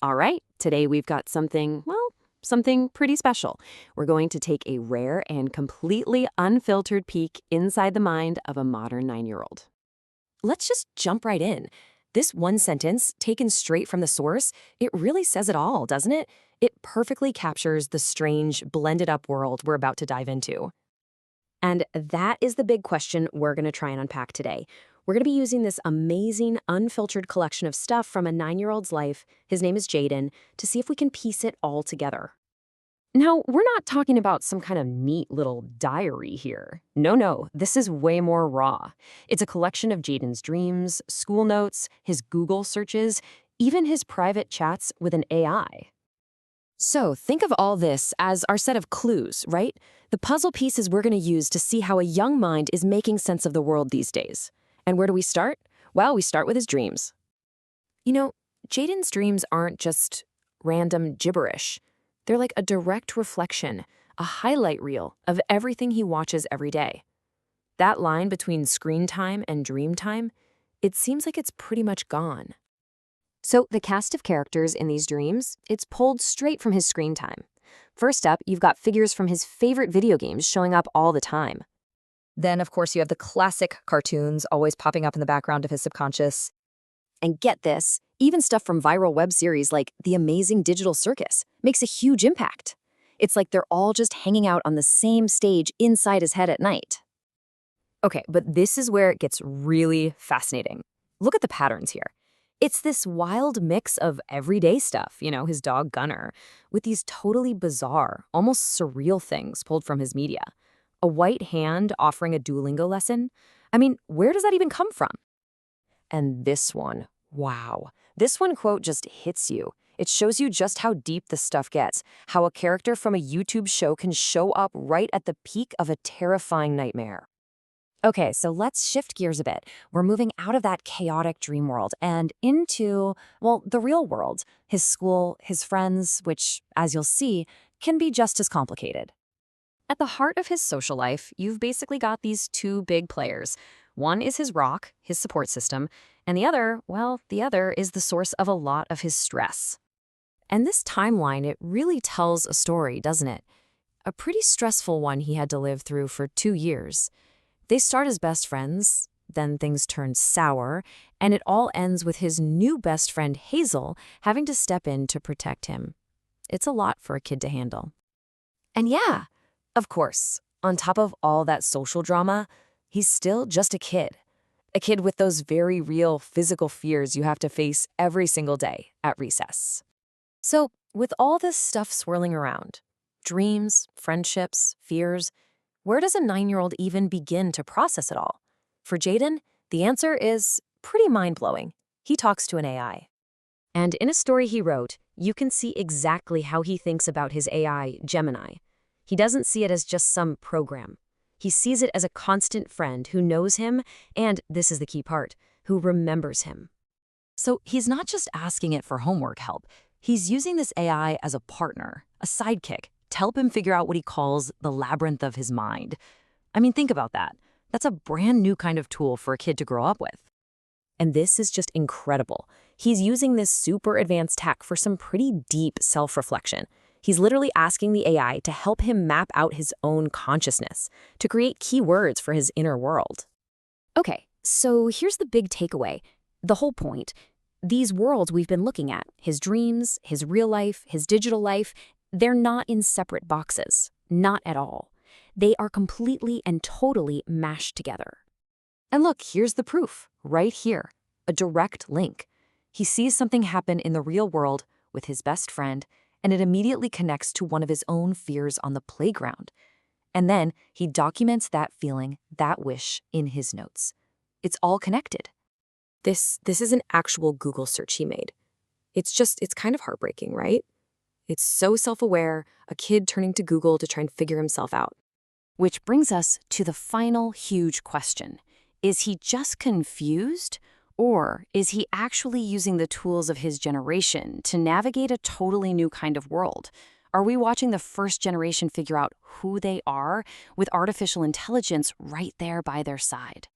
All right, today we've got something, well, something pretty special. We're going to take a rare and completely unfiltered peek inside the mind of a modern 9-year-old. Let's just jump right in. This one sentence, taken straight from the source, it really says it all, doesn't it? It perfectly captures the strange, blended up world we're about to dive into. And that is the big question we're going to try and unpack today. We're going to be using this amazing, unfiltered collection of stuff from a 9-year-old's life, his name is Jaden, to see if we can piece it all together. Now, we're not talking about some kind of neat little diary here. No, this is way more raw. It's a collection of Jaden's dreams, school notes, his Google searches, even his private chats with an AI. So think of all this as our set of clues, right? The puzzle pieces we're going to use to see how a young mind is making sense of the world these days. And where do we start? Well, we start with his dreams. You know, Jaden's dreams aren't just random gibberish. They're like a direct reflection, a highlight reel of everything he watches every day. That line between screen time and dream time, it seems like it's pretty much gone. So the cast of characters in these dreams, it's pulled straight from his screen time. First up, you've got figures from his favorite video games showing up all the time. Then, of course, you have the classic cartoons always popping up in the background of his subconscious. And get this, even stuff from viral web series like The Amazing Digital Circus makes a huge impact. It's like they're all just hanging out on the same stage inside his head at night. Okay, but this is where it gets really fascinating. Look at the patterns here. It's this wild mix of everyday stuff, his dog Gunner, with these totally bizarre, almost surreal things pulled from his media. A white hand offering a Duolingo lesson? I mean, where does that even come from? And this one, wow. This one quote just hits you. It shows you just how deep this stuff gets, how a character from a YouTube show can show up right at the peak of a terrifying nightmare. Okay, so let's shift gears a bit. We're moving out of that chaotic dream world and into, well, the real world. His school, his friends, which, as you'll see, can be just as complicated. At the heart of his social life, you've basically got these two big players. One is his rock, his support system, and the other is the source of a lot of his stress. And this timeline, it really tells a story, doesn't it? A pretty stressful one he had to live through for 2 years. They start as best friends, then things turn sour, and it all ends with his new best friend Hazel having to step in to protect him. It's a lot for a kid to handle. And yeah, of course, on top of all that social drama, he's still just a kid. A kid with those very real physical fears you have to face every single day at recess. So, with all this stuff swirling around, dreams, friendships, fears, where does a 9-year-old even begin to process it all? For Jaden, the answer is pretty mind-blowing. He talks to an AI. And in a story he wrote, you can see exactly how he thinks about his AI, Gemini. He doesn't see it as just some program. He sees it as a constant friend who knows him and, this is the key part, who remembers him. So he's not just asking it for homework help. He's using this AI as a partner, a sidekick, to help him figure out what he calls the labyrinth of his mind. I mean, think about that. That's a brand new kind of tool for a kid to grow up with. And this is just incredible. He's using this super advanced tech for some pretty deep self-reflection. He's literally asking the AI to help him map out his own consciousness, to create key words for his inner world. Okay, so here's the big takeaway, the whole point. These worlds we've been looking at, his dreams, his real life, his digital life, they're not in separate boxes, not at all. They are completely and totally mashed together. And look, here's the proof, right here, a direct link. He sees something happen in the real world with his best friend, and it immediately connects to one of his own fears on the playground. And then he documents that feeling, that wish, in his notes. It's all connected. This is an actual Google search he made. It's kind of heartbreaking, right? It's so self-aware, a kid turning to Google to try and figure himself out. Which brings us to the final huge question. Is he just confused? Or is he actually using the tools of his generation to navigate a totally new kind of world? Are we watching the first generation figure out who they are with artificial intelligence right there by their side?